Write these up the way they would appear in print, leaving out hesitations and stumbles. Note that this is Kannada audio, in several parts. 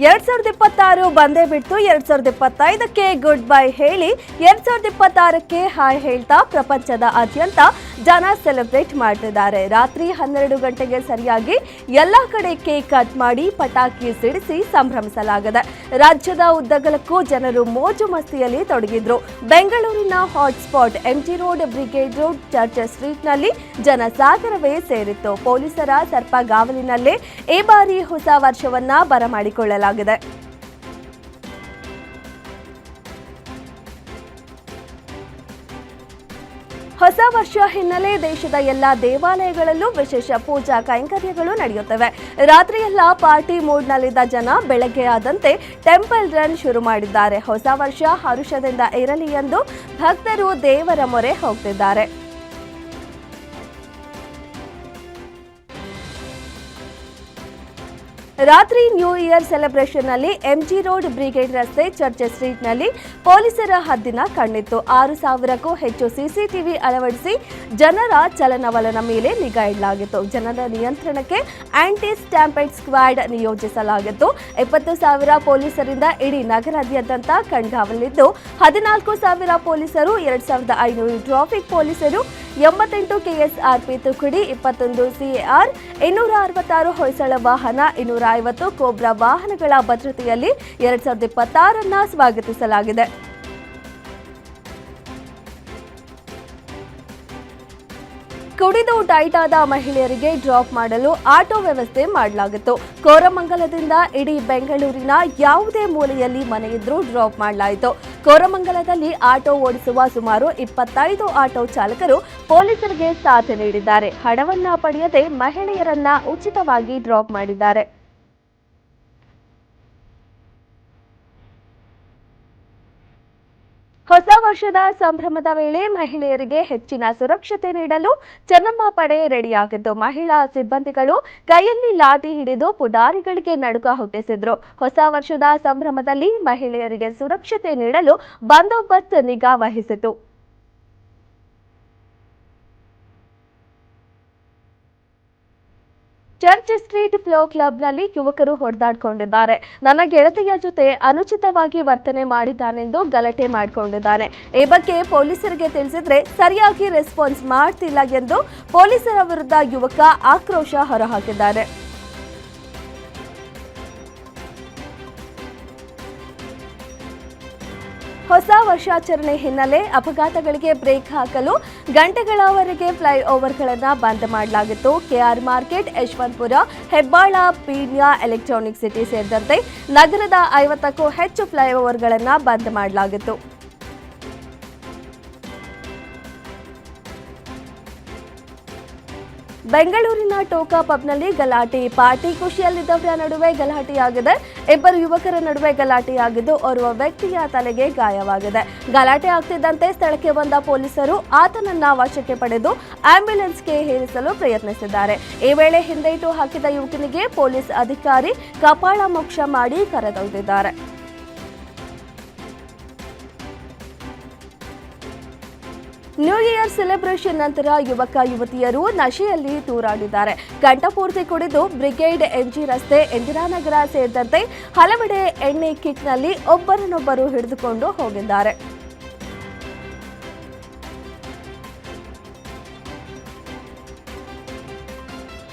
2026 ಬಂದೇ ಬಿಟ್ಟು 2025ಕ್ಕೆ ಗುಡ್ ಬೈ ಹೇಳಿ 2026ಕ್ಕೆ ಹಾಯ್ ಹೇಳ್ತಾ ಪ್ರಪಂಚದಾದ್ಯಂತ ಜನ ಸೆಲೆಬ್ರೇಟ್ ಮಾಡ್ತಿದ್ದಾರೆ. ರಾತ್ರಿ 12 ಗಂಟೆಗೆ ಸರಿಯಾಗಿ ಎಲ್ಲಾ ಕಡೆ ಕೇಕ್ ಕಟ್ ಮಾಡಿ ಪಟಾಕಿ ಸಿಡಿಸಿ ಸಂಭ್ರಮಿಸಲಾಗಿದೆ. ರಾಜ್ಯದ ಉದ್ದಗಲಕ್ಕೂ ಜನರು ಮೋಜು ಮಸ್ತಿಯಲ್ಲಿ ತೊಡಗಿದ್ರು. ಬೆಂಗಳೂರಿನ hotspot MG road, Brigade road, church ಸ್ಟ್ರೀಟ್ನಲ್ಲಿ ಜನಸಾಗರವೇ ಸೇರಿತ್ತು. ಪೊಲೀಸರ ಸರ್ಪಗಾವಲಿನಲ್ಲೇ ಈ ಬಾರಿ ಹೊಸ ವರ್ಷವನ್ನ ಬರಮಾಡಿಕೊಳ್ಳಲಾಗಿದೆ. ಹೊಸ ವರ್ಷ ಹಿನ್ನೆಲೆ ದೇಶದ ಎಲ್ಲ ದೇವಾಲಯಗಳಲ್ಲೂ ವಿಶೇಷ ಪೂಜಾ ಕೈಂಕರ್ಯಗಳು ನಡೆಯುತ್ತವೆ. ರಾತ್ರಿಯೆಲ್ಲ ಪಾರ್ಟಿ ಮೂಡ್ನಲ್ಲಿದ್ದ ಜನ ಬೆಳಗ್ಗೆ ಆದಂತೆ ಟೆಂಪಲ್ ರನ್ ಶುರು ಮಾಡಿದ್ದಾರೆ. ಹೊಸ ವರ್ಷ ಹರುಷದಿಂದ ಇರಲಿ ಎಂದು ಭಕ್ತರು ದೇವರ ಮೊರೆ ಹೋಗ್ತಿದ್ದಾರೆ. ರಾತ್ರಿ ನ್ಯೂ ಇಯರ್ ಸೆಲೆಬ್ರೇಷನ್ನಲ್ಲಿ ಎಂಜಿ ರೋಡ್, ಬ್ರಿಗೇಡ್ ರಸ್ತೆ, ಚರ್ಚ್ ಸ್ಟ್ರೀಟ್ನಲ್ಲಿ ಪೊಲೀಸರ ಹದ್ದಿನ ಕಣ್ಣಿತ್ತು. 6,000ಕ್ಕೂ ಹೆಚ್ಚು ಸಿಸಿಟಿವಿ ಅಳವಡಿಸಿ ಜನರ ಚಲನವಲನ ಮೇಲೆ ನಿಗಾ ಇಡಲಾಗಿತ್ತು. ಜನರ ನಿಯಂತ್ರಣಕ್ಕೆ ಆಂಟಿ ಸ್ಟ್ಯಾಂಪೇಡ್ ಸ್ಕ್ವಾಡ್ ನಿಯೋಜಿಸಲಾಗಿತ್ತು. 20,000 ಪೊಲೀಸರಿಂದ ಇಡೀ ನಗರಾದ್ಯಂತ ಕಣ್ಗಾವಲಿದ್ದು 14,000 ಪೊಲೀಸರು, 2,500 ಟ್ರಾಫಿಕ್ ಪೊಲೀಸರು, 88 ಕೆಎಸ್ಆರ್ಪಿ ತುಕಡಿ, 21 ಸಿಎಆರ್, 266 ಹೊಯ್ಸಳ ವಾಹನ, 250 ಕೋಬ್ರಾ ವಾಹನಗಳ ಭದ್ರತೆಯಲ್ಲಿ 2026 ಸ್ವಾಗತಿಸಲಾಗಿದೆ. ಕುಡಿದು ಟೈಟ್ ಆದ ಮಹಿಳೆಯರಿಗೆ ಡ್ರಾಪ್ ಮಾಡಲು ಆಟೋ ವ್ಯವಸ್ಥೆ ಮಾಡಲಾಗಿತ್ತು. ಕೋರಮಂಗಲದಿಂದ ಇಡೀ ಬೆಂಗಳೂರಿನ ಯಾವುದೇ ಮೂಲೆಯಲ್ಲಿ ಮನೆಯಿದ್ರೂ ಡ್ರಾಪ್ ಮಾಡಲಾಯಿತು. ಕೋರಮಂಗಲದಲ್ಲಿ ಆಟೋ ಓಡಿಸುವ ಸುಮಾರು 25 ಆಟೋ ಚಾಲಕರು ಪೊಲೀಸರಿಗೆ ಸಾಥ್ ನೀಡಿದ್ದಾರೆ. ಹಣವನ್ನ ಪಡೆಯದೆ ಮಹಿಳೆಯರನ್ನ ಉಚಿತವಾಗಿ ಡ್ರಾಪ್ ಮಾಡಿದ್ದಾರೆ. ಹೊಸ ವರ್ಷದ ಸಂಭ್ರಮದ ವೇಳೆ ಮಹಿಳೆಯರಿಗೆ ಹೆಚ್ಚಿನ ಸುರಕ್ಷತೆ ನೀಡಲು ಚೆನ್ನಮ್ಮ ಪಡೆ ರೆಡಿಯಾಗಿದ್ದು, ಮಹಿಳಾ ಸಿಬ್ಬಂದಿಗಳು ಕೈಯಲ್ಲಿ ಲಾಠಿ ಹಿಡಿದು ಪುಡಾರಿಗಳಿಗೆ ನಡುಕ ಹುಟ್ಟಿಸಿದ್ರು. ಹೊಸ ವರ್ಷದ ಸಂಭ್ರಮದಲ್ಲಿ ಮಹಿಳೆಯರಿಗೆ ಸುರಕ್ಷತೆ ನೀಡಲು ಬಂದೋಬಸ್ತ್ ನಿಗಾ ವಹಿಸಿತು. ಚರ್ಚ್ ಸ್ಟ್ರೀಟ್ ಫ್ಲೋ ಕ್ಲಬ್ನಲ್ಲಿ ಯುವಕರು ಹೊಡೆದಾಡಿಕೊಂಡಿದ್ದಾರೆ. ನನ್ನ ಗೆಳತಿಯ ಜೊತೆ ಅನುಚಿತವಾಗಿ ವರ್ತನೆ ಮಾಡಿದ್ದಾನೆಂದು ಗಲಾಟೆ ಮಾಡಿಕೊಂಡಿದ್ದಾನೆ. ಈ ಬಗ್ಗೆ ಪೊಲೀಸರಿಗೆ ತಿಳಿಸಿದ್ರೆ ಸರಿಯಾಗಿ ರೆಸ್ಪಾನ್ಸ್ ಮಾಡ್ತಿಲ್ಲ ಎಂದು ಪೊಲೀಸರ ವಿರುದ್ಧ ಯುವಕ ಆಕ್ರೋಶ ಹೊರಹಾಕಿದ್ದಾರೆ. ಹೊಸ ವರ್ಷಾಚರಣೆ ಹಿನ್ನೆಲೆ ಅಪಘಾತಗಳಿಗೆ ಬ್ರೇಕ್ ಹಾಕಲು ಗಂಟೆಗಳವರೆಗೆ ಫ್ಲೈಓವರ್ಗಳನ್ನು ಬಂದ್ ಮಾಡಲಾಗಿತ್ತು. KR market, Yeshwanthpur, Hebbal, Peenya, electronic city ಸೇರಿದಂತೆ ನಗರದ 50ಕ್ಕೂ ಹೆಚ್ಚು ಫ್ಲೈಓವರ್ಗಳನ್ನು ಬಂದ್ ಮಾಡಲಾಗಿತ್ತು. ಬೆಂಗಳೂರಿನ ಟೋಕಾ ಪಬ್ನಲ್ಲಿ ಗಲಾಟೆ, ಪಾರ್ಟಿ ಖುಷಿಯಲ್ಲಿದ್ದವರ ನಡುವೆ ಗಲಾಟೆಯಾಗಿದೆ. ಇಬ್ಬರು ಯುವಕರ ನಡುವೆ ಗಲಾಟೆಯಾಗಿದ್ದು ಓರ್ವ ವ್ಯಕ್ತಿಯ ತಲೆಗೆ ಗಾಯವಾಗಿದೆ. ಗಲಾಟೆ ಆಗ್ತಿದ್ದಂತೆ ಸ್ಥಳಕ್ಕೆ ಬಂದ ಪೊಲೀಸರು ಆತನನ್ನ ವಶಕ್ಕೆ ಪಡೆದು ಆಂಬ್ಯುಲೆನ್ಸ್ಗೆ ಏರಿಸಲು ಪ್ರಯತ್ನಿಸಿದ್ದಾರೆ. ಈ ವೇಳೆ ಹಿಂದೇಟು ಹಾಕಿದ ಯುವಕನಿಗೆ ಪೊಲೀಸ್ ಅಧಿಕಾರಿ ಕಪಾಳ ಮೋಕ್ಷ ಮಾಡಿ ಕರೆದೊಯ್ದಿದ್ದಾರೆ. ನ್ಯೂ ಇಯರ್ ಸೆಲೆಬ್ರೇಷನ್ ನಂತರ ಯುವಕ ಯುವತಿಯರು ನಶೆಯಲ್ಲಿ ತೂರಾಡಿದ್ದಾರೆ. ಗಂಟಪೂರ್ತಿ ಕುಡಿದು ಬ್ರಿಗೇಡ್, ಎಂಜಿ ರಸ್ತೆ, ಇಂದಿರಾನಗರ ಸೇರಿದಂತೆ ಹಲವೆಡೆ ಎಣ್ಣೆ ಕಿಕ್ನಲ್ಲಿ ಒಬ್ಬರನ್ನೊಬ್ಬರು ಹಿಡಿದುಕೊಂಡು ಹೋಗಿದ್ದಾರೆ.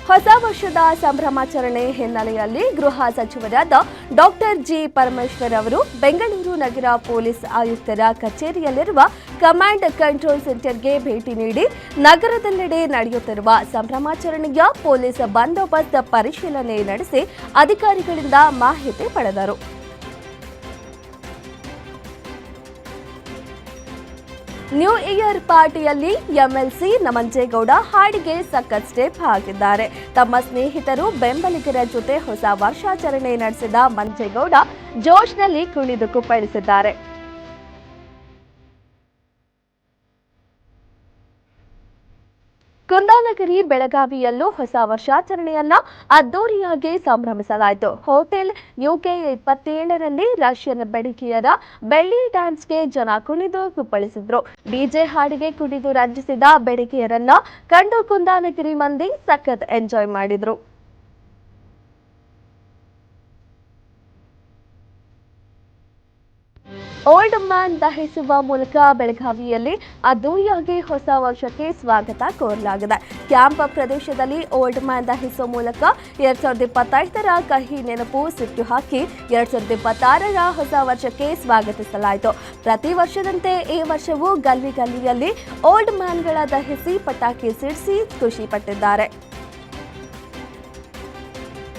ಹೊಸ ವರ್ಷದ ಸಂಭ್ರಮಾಚರಣೆ ಹಿನ್ನೆಲೆಯಲ್ಲಿ ಗೃಹ ಸಚಿವರಾದ ಡಾಕ್ಟರ್ ಜಿ ಪರಮೇಶ್ವರ್ ಅವರು ಬೆಂಗಳೂರು ನಗರ ಪೊಲೀಸ್ ಆಯುಕ್ತರ ಕಚೇರಿಯಲ್ಲಿರುವ ಕಮಾಂಡ್ ಕಂಟ್ರೋಲ್ ಸೆಂಟರ್ಗೆ ಭೇಟಿ ನೀಡಿ ನಗರದೆಲ್ಲೆಡೆ ನಡೆಯುತ್ತಿರುವ ಸಂಭ್ರಮಾಚರಣೆಯ ಪೊಲೀಸ್ ಬಂದೋಬಸ್ತ್ ಪರಿಶೀಲನೆ ನಡೆಸಿ ಅಧಿಕಾರಿಗಳಿಂದ ಮಾಹಿತಿ ಪಡೆದರು. ನ್ಯೂ ಇಯರ್ ಪಾರ್ಟಿಯಲ್ಲಿ ಎಂಎಲ್ಸಿ ನಮಂಜೇಗೌಡ ಹಾಡಿಗೆ ಸಖತ್ ಸ್ಟೆಪ್ ಹಾಕಿದ್ದಾರೆ. ತಮ್ಮ ಸ್ನೇಹಿತರು, ಬೆಂಬಲಿಗರ ಜೊತೆ ಹೊಸ ವರ್ಷಾಚರಣೆ ನಡೆಸಿದ ಮಂಜೇಗೌಡ ಜೋಶ್ನಲ್ಲಿ ಕುಣಿದು ಕುಪ್ಪಳಿಸಿದ್ದಾರೆ. ಕುಂದಾನಗರಿ, ಬೆಳಗಾವಿಯಲ್ಲೂ ಹೊಸ ವರ್ಷಾಚರಣೆಯನ್ನ ಅದ್ದೂರಿಯಾಗಿ ಸಂಭ್ರಮಿಸಲಾಯಿತು. ಹೋಟೆಲ್ ಯುಕೆ 27ರಲ್ಲಿ ರಷ್ಯನ್ ಬೆಡಗಿಯರ ಬೆಳ್ಳಿ ಡ್ಯಾನ್ಸ್ಗೆ ಜನ ಕುಣಿದು ಕುಪ್ಪಳಿಸಿದ್ರು. ಡಿಜೆ ಹಾಡಿಗೆ ಕುಣಿದು ರಂಜಿಸಿದ ಬೆಡಗಿಯರನ್ನ ಕಂಡು ಕುಂದಾನಗರಿ ಮಂದಿ ಸಖತ್ ಎಂಜಾಯ್ ಮಾಡಿದ್ರು. ಓಲ್ಡ್ ಮ್ಯಾನ್ ದಹಿಸುವ ಮೂಲಕ ಬೆಳಗಾವಿಯಲ್ಲಿ ಅದ್ದೂರಿಯಾಗಿ ಹೊಸ ವರ್ಷಕ್ಕೆ ಸ್ವಾಗತ ಕೋರಲಾಗಿದೆ. ಕ್ಯಾಂಪ್ ಪ್ರದೇಶದಲ್ಲಿ ಓಲ್ಡ್ ಮ್ಯಾನ್ ದಹಿಸುವ ಮೂಲಕ 2025ರ ಕಹಿ ನೆನಪು ಸಿಟ್ಟು ಹಾಕಿ 2026ರ ಹೊಸ ವರ್ಷಕ್ಕೆ ಸ್ವಾಗತಿಸಲಾಯಿತು. ಪ್ರತಿ ವರ್ಷದಂತೆ ಈ ವರ್ಷವೂ ಗಲ್ಲಿಯಲ್ಲಿ ಓಲ್ಡ್ ಮ್ಯಾನ್ಗಳ ದಹಿಸಿ ಪಟಾಕಿ ಸಿಡಿಸಿ ಖುಷಿ ಪಟ್ಟಿದ್ದಾರೆ.